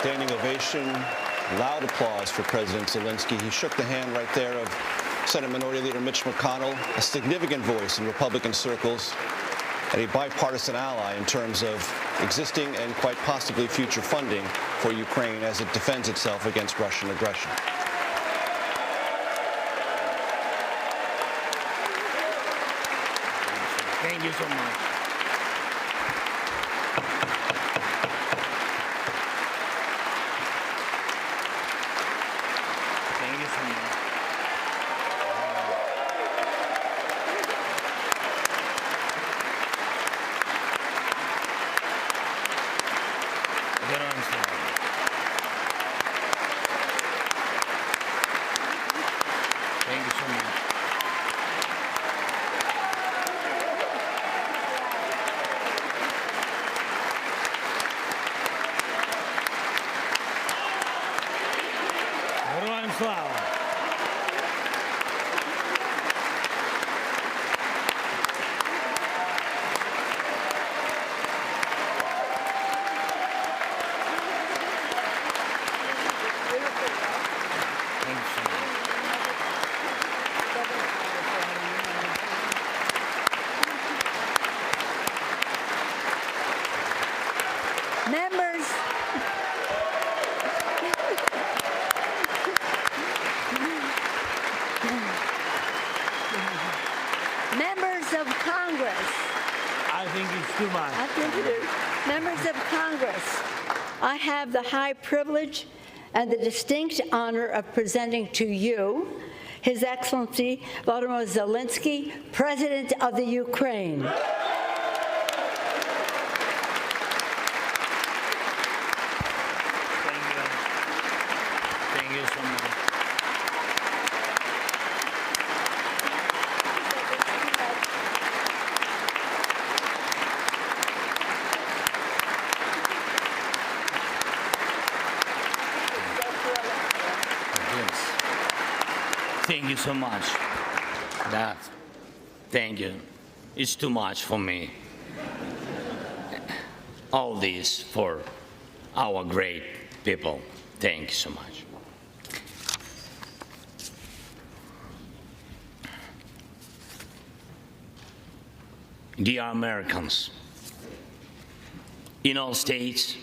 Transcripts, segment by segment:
standing ovation, loud applause for President Zelensky. He shook the hand right there of Senate Minority Leader Mitch McConnell, a significant voice in Republican circles, and a bipartisan ally in terms of existing and quite possibly future funding for Ukraine as it defends itself against Russian aggression. Thank you so much. Thank you so much. Героям слава. Thank you so much. Героям слава. Members, members of Congress, I think it's too much. I think it is. Members of Congress, I have the high privilege and the distinct honor of presenting to you His Excellency Volodymyr Zalensky, President of the Ukraine. Thank you so much. Thank you so much. Thank you. It's too much for me. All this for our great people. Thank you so much. Dear Americans, in all states,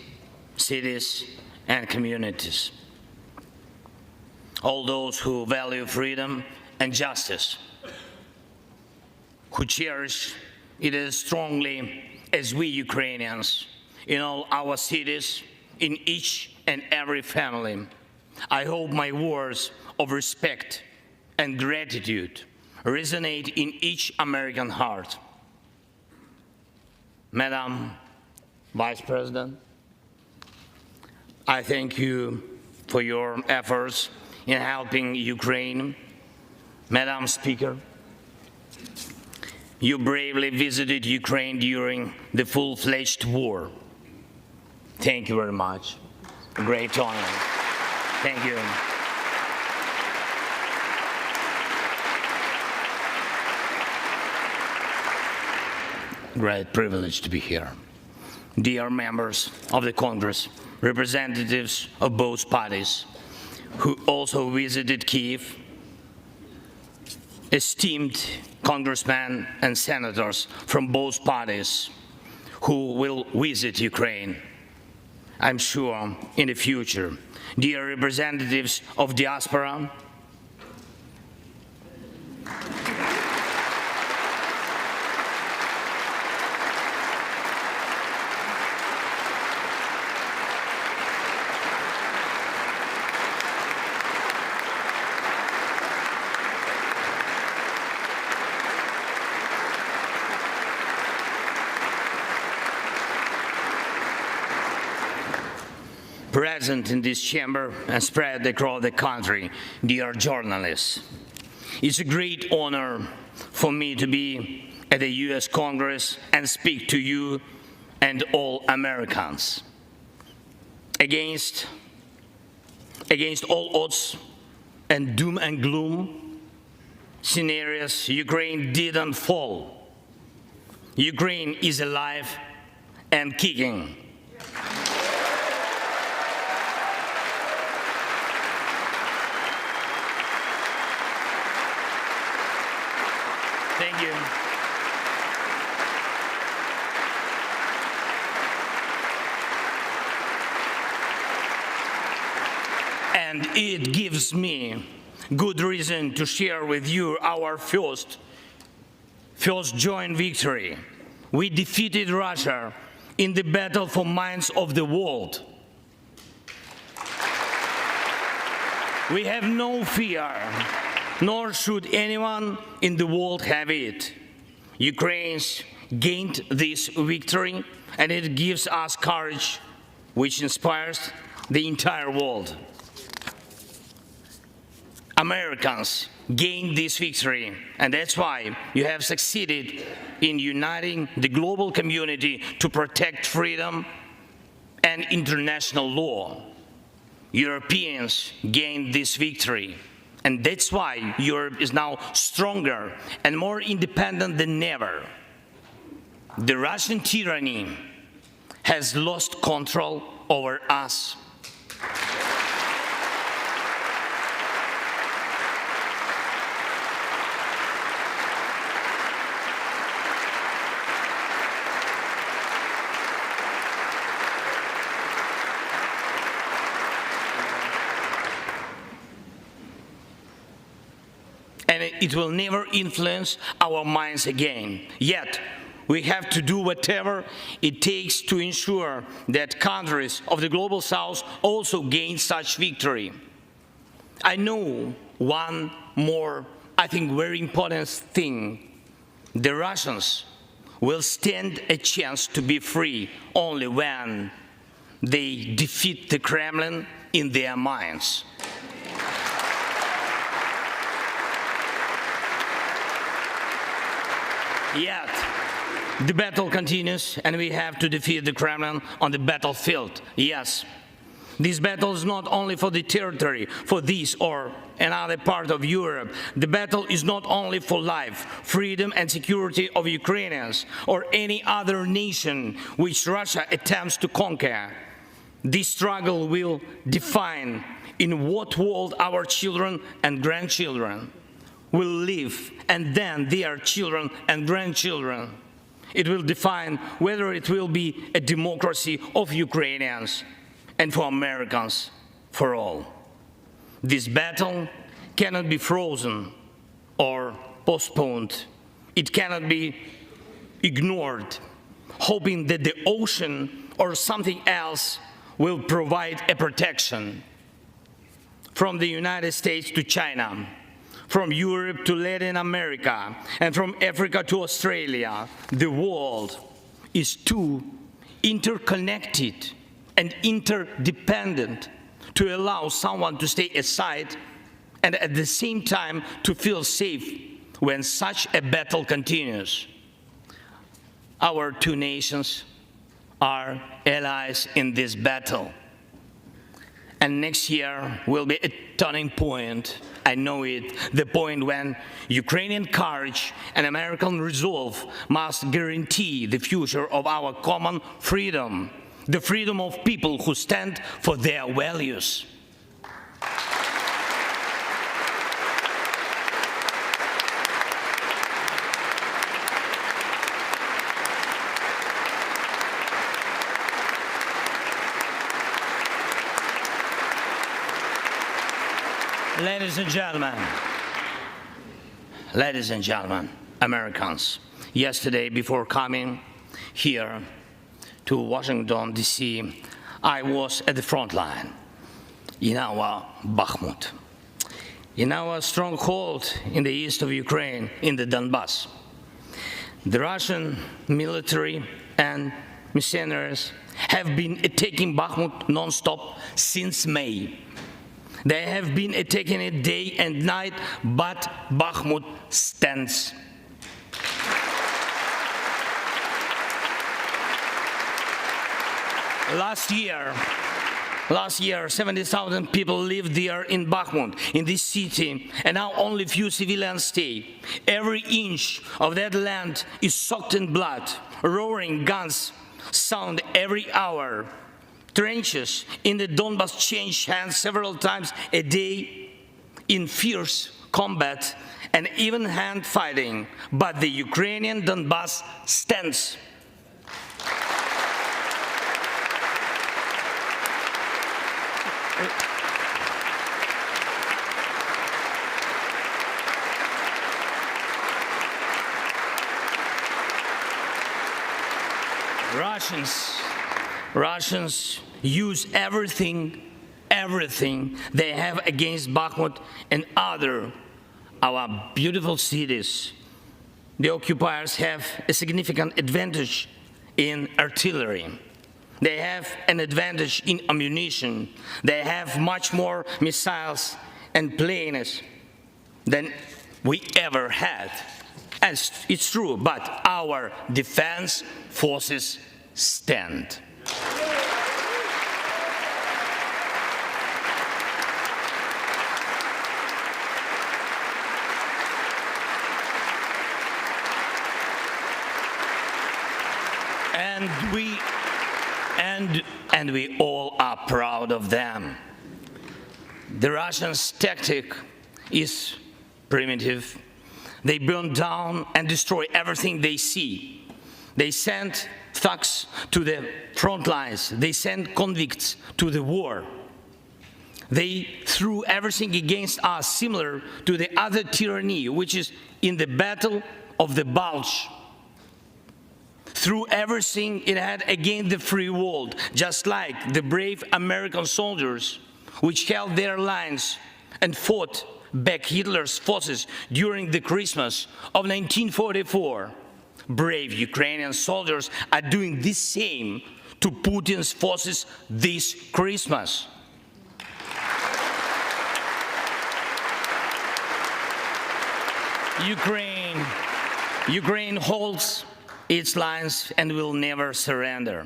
cities, and communities, all those who value freedom and justice, who cherish it as strongly as we Ukrainians, in all our cities, in each and every family, I hope my words of respect and gratitude resonate in each American heart. Madam Vice President, I thank you for your efforts in helping Ukraine. Madam Speaker, you bravely visited Ukraine during the full-fledged war. Thank you very much. A great honor. Thank you. Great privilege to be here. Dear members of the Congress, representatives of both parties, who also visited Kyiv, esteemed congressmen and senators from both parties who will visit Ukraine, I'm sure, in the future. Dear representatives of diaspora, present in this chamber and spread across the country, dear journalists. It's a great honor for me to be at the US Congress and speak to you and all Americans. Against all odds and doom and gloom scenarios, Ukraine didn't fall. Ukraine is alive and kicking. you. And it gives me good reason to share with you our first joint victory. We defeated Russia in the battle for minds of the world. We have no fear, nor should anyone in the world have it. Ukrainians gained this victory, and it gives us courage, which inspires the entire world. Americans gained this victory, and that's why you have succeeded in uniting the global community to protect freedom and international law. Europeans gained this victory, and that's why Europe is now stronger and more independent than ever. The Russian tyranny has lost control over us. And it will never influence our minds again. Yet, we have to do whatever it takes to ensure that countries of the Global South also gain such victory. I know one more, I think, very important thing. The Russians will stand a chance to be free only when they defeat the Kremlin in their minds. Yet, the battle continues, and we have to defeat the Kremlin on the battlefield. Yes, this battle is not only for the territory, for this or another part of Europe. The battle is not only for life, freedom, and security of Ukrainians or any other nation which Russia attempts to conquer. This struggle will define in what world our children and grandchildren will live, and then their children and grandchildren. It will define whether it will be a democracy of Ukrainians and for Americans for all. This battle cannot be frozen or postponed. It cannot be ignored, hoping that the ocean or something else will provide a protection. From the United States to China, from Europe to Latin America, and from Africa to Australia, the world is too interconnected and interdependent to allow someone to stay aside and at the same time to feel safe when such a battle continues. Our two nations are allies in this battle. And next year will be a turning point. I know it, the point when Ukrainian courage and American resolve must guarantee the future of our common freedom, the freedom of people who stand for their values. Ladies and gentlemen, Americans, yesterday before coming here to Washington, D.C., I was at the front line in our Bakhmut, in our stronghold in the east of Ukraine, in the Donbass. The Russian military and mercenaries have been attacking Bakhmut non-stop since May. They have been attacking it day and night, but Bakhmut stands. Last year, 70,000 people lived there in Bakhmut, in this city, and now only few civilians stay. Every inch of that land is soaked in blood. Roaring guns sound every hour. Trenches in the Donbass change hands several times a day in fierce combat, and even-hand fighting, but the Ukrainian Donbas stands. Russians use everything they have against Bakhmut and our beautiful cities. The occupiers have a significant advantage in artillery. They have an advantage in ammunition. They have much more missiles and planes than we ever had. And it's true, but our defense forces stand. And we all are proud of them. The Russians' tactic is primitive. They burn down and destroy everything they see. They send thugs to the front lines. They send convicts to the war. They threw everything against us, similar to the other tyranny, which is in the Battle of the Bulge. Threw everything it had against the free world, just like the brave American soldiers, which held their lines and fought back Hitler's forces during the Christmas of 1944. Brave Ukrainian soldiers are doing the same to Putin's forces this Christmas. Ukraine holds its lines and will never surrender.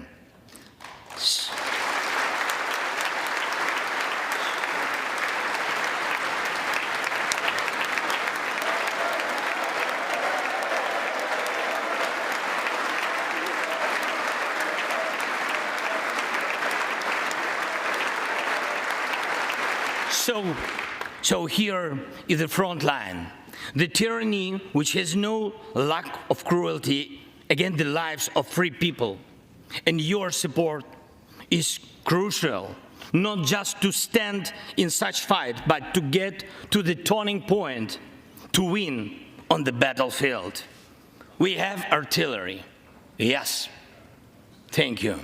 So here is the front line. The tyranny which has no lack of cruelty against the lives of free people. And your support is crucial, not just to stand in such fight, but to get to the turning point, to win on the battlefield. We have artillery. Yes. Thank you.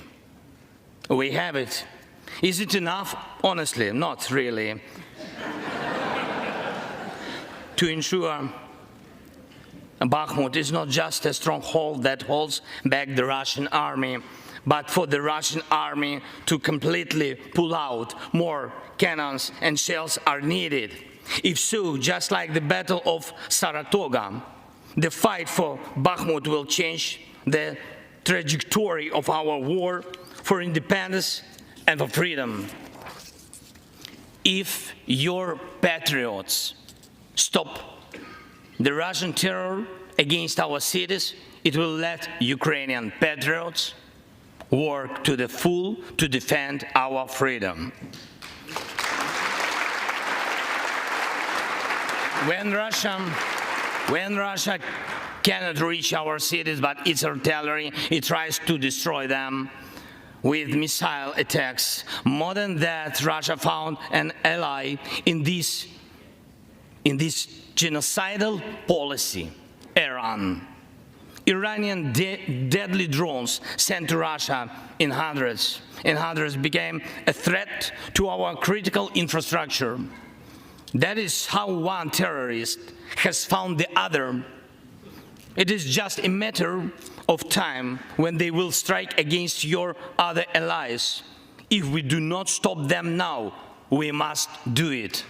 We have it. Is it enough? Honestly, not really. To ensure Bakhmut is not just a stronghold that holds back the Russian army, but for the Russian army to completely pull out, more cannons and shells are needed. If so, just like the Battle of Saratoga, the fight for Bakhmut will change the trajectory of our war for independence and for freedom. If your patriots stop the Russian terror against our cities, it will let Ukrainian patriots work to the full to defend our freedom. When Russia cannot reach our cities, but its artillery, it tries to destroy them with missile attacks. More than that, Russia found an ally in this genocidal policy, Iran. Iranian deadly drones sent to Russia in hundreds became a threat to our critical infrastructure. That is how one terrorist has found the other. It is just a matter of time when they will strike against your other allies. If we do not stop them now, we must do it.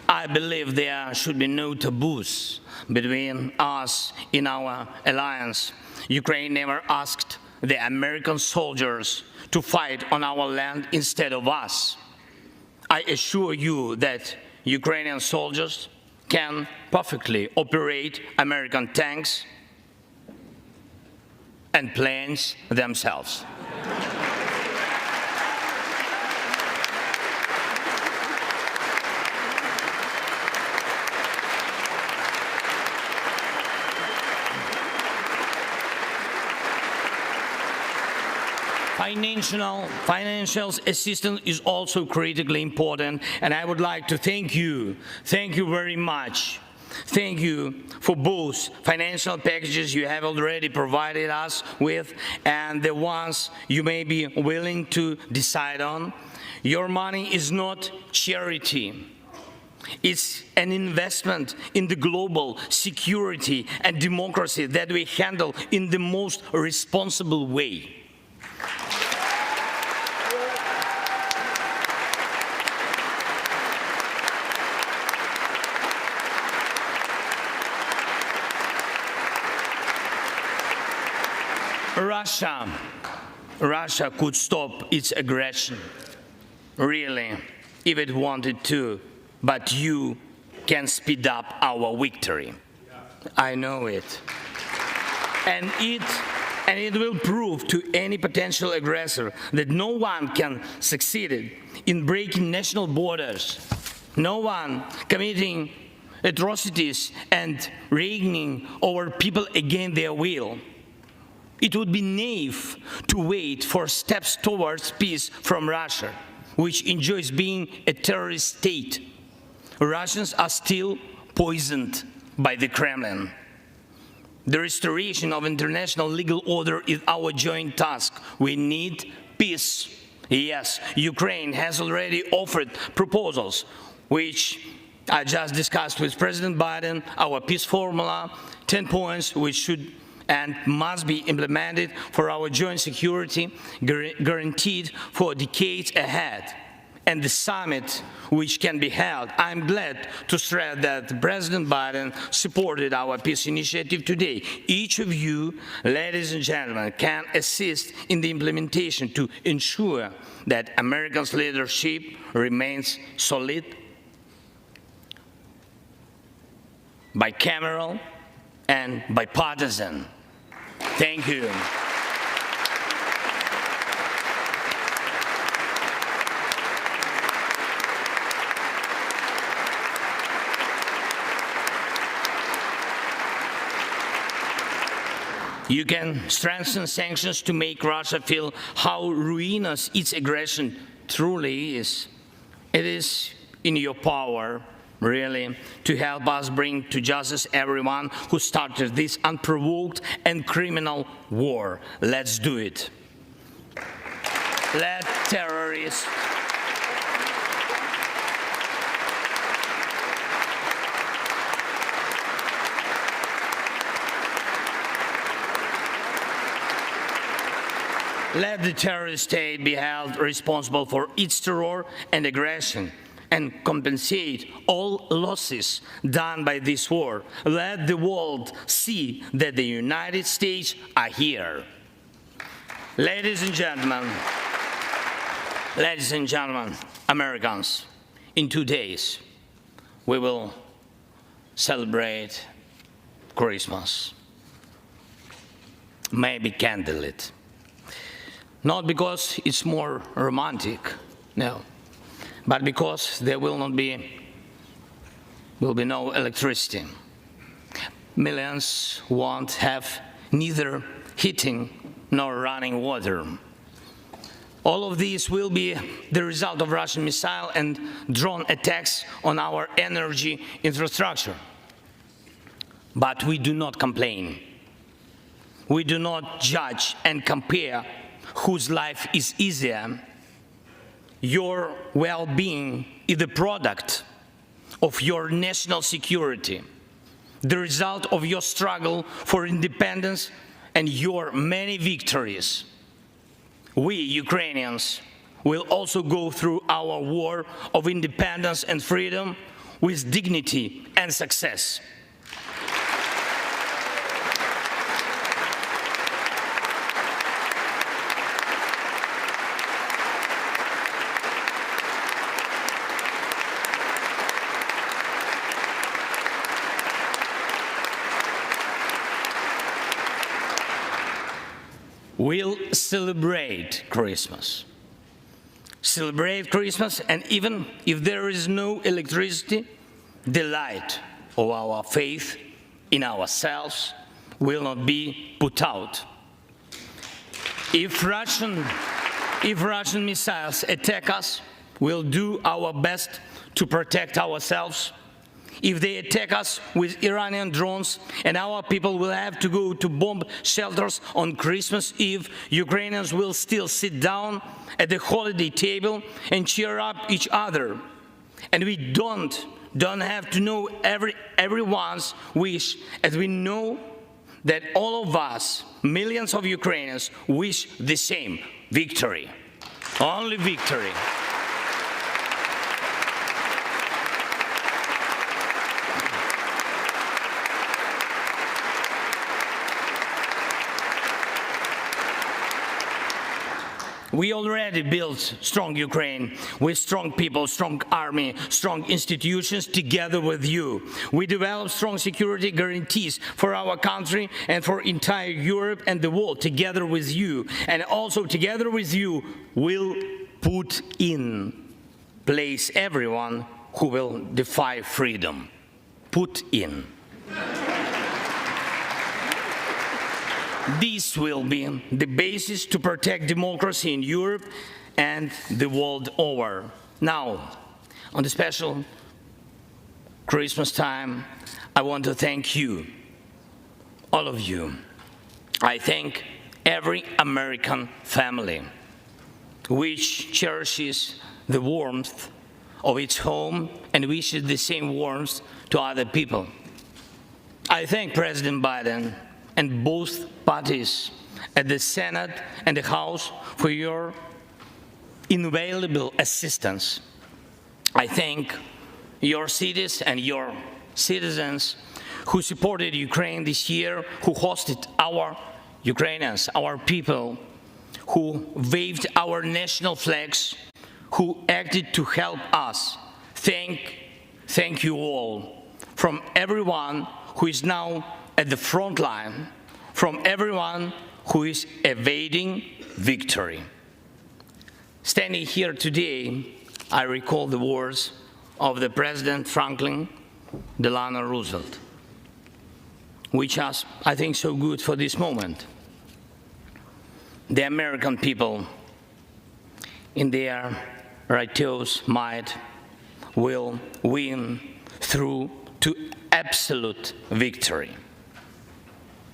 I believe there should be no taboos between us in our alliance. Ukraine never asked the American soldiers to fight on our land instead of us. I assure you that Ukrainian soldiers can perfectly operate American tanks and planes themselves. Financial assistance is also critically important, and I would like to thank you very much. Thank you for both financial packages you have already provided us with and the ones you may be willing to decide on. Your money is not charity. It's an investment in the global security and democracy that we handle in the most responsible way. Russia could stop its aggression, really, if it wanted to, but you can speed up our victory. I know it. And it will prove to any potential aggressor that no one can succeed in breaking national borders, no one committing atrocities and reigning over people against their will. It would be naive to wait for steps towards peace from Russia, which enjoys being a terrorist state. Russians are still poisoned by the Kremlin. The restoration of international legal order is our joint task. We need peace. Yes, Ukraine has already offered proposals, which I just discussed with President Biden, our peace formula, 10 points which should and must be implemented for our joint security, guaranteed for decades ahead. And the summit which can be held, I'm glad to stress that President Biden supported our peace initiative today. Each of you, ladies and gentlemen, can assist in the implementation to ensure that America's leadership remains solid, bicameral, and bipartisan. Thank you. You can strengthen sanctions to make Russia feel how ruinous its aggression truly is. It is in your power, really, to help us bring to justice everyone who started this unprovoked and criminal war. Let's do it. Let terrorists let the terrorist state be held responsible for its terror and aggression, and compensate all losses done by this war. Let the world see that the United States are here. Ladies and gentlemen, Americans, in 2 days, we will celebrate Christmas, maybe candlelit. Not because it's more romantic, no, but because there will be no electricity. Millions won't have neither heating nor running water. All of these will be the result of Russian missile and drone attacks on our energy infrastructure. But we do not complain. We do not judge and compare whose life is easier. Your well-being is the product of your national security, the result of your struggle for independence and your many victories. We, Ukrainians, will also go through our war of independence and freedom with dignity and success. will celebrate Christmas. Celebrate Christmas, and even if there is no electricity, the light of our faith in ourselves will not be put out. If Russian missiles attack us, we'll do our best to protect ourselves. If they attack us with Iranian drones and our people will have to go to bomb shelters on Christmas Eve, Ukrainians will still sit down at the holiday table and cheer up each other. And we don't have to know everyone's wish, as we know that all of us, millions of Ukrainians, wish the same: victory. Only victory. We already built strong Ukraine with strong people, strong army, strong institutions together with you. We developed strong security guarantees for our country and for entire Europe and the world together with you. And also together with you, we'll put in place everyone who will defy freedom. Put in. This will be the basis to protect democracy in Europe and the world over. Now, on the special Christmas time, I want to thank you, all of you. I thank every American family which cherishes the warmth of its home and wishes the same warmth to other people. I thank President Biden and both parties at the Senate and the House for your invaluable assistance. I thank your cities and your citizens who supported Ukraine this year, who hosted our Ukrainians, our people, who waved our national flags, who acted to help us. Thank you all, from everyone who is now at the front line, from everyone who is evading victory. Standing here today, I recall the words of the President Franklin Delano Roosevelt, which are, I think, so good for this moment. The American people, in their righteous might, will win through to absolute victory.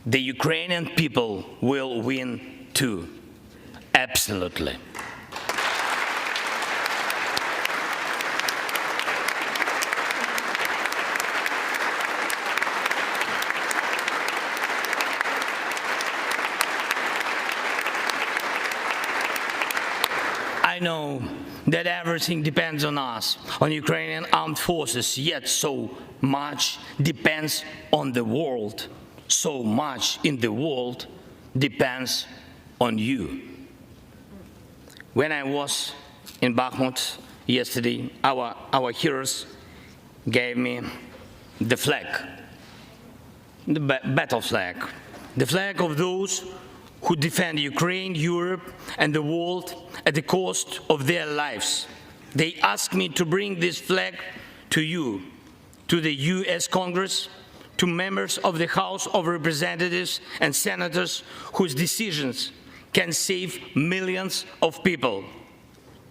The Ukrainian people will win too, absolutely. I know that everything depends on us, on Ukrainian armed forces, yet so much depends on the world. So much in the world depends on you. When I was in Bakhmut yesterday, our heroes gave me the flag, the battle flag, the flag of those who defend Ukraine, Europe, and the world at the cost of their lives. They asked me to bring this flag to you, to the US Congress, to members of the House of Representatives and senators whose decisions can save millions of people.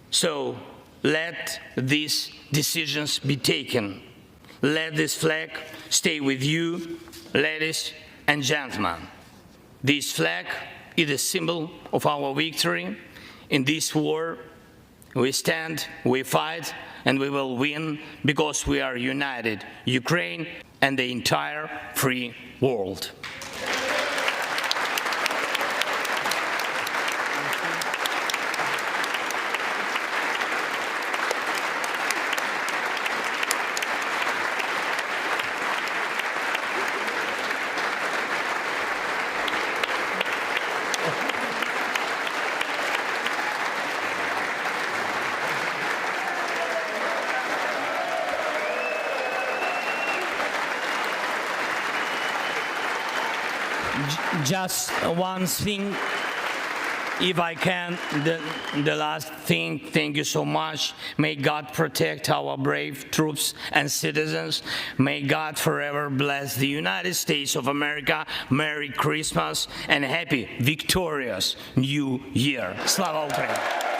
So let these decisions be taken. Let this flag stay with you, ladies and gentlemen. This flag is a symbol of our victory in this war. We stand, we fight, and we will win because we are united, Ukraine and the entire free world. Just one thing If I can, the last thing, thank you so much. May God protect our brave troops and citizens. May God forever bless the United States of America. Merry Christmas and happy, victorious New Year. Slava Ukraini!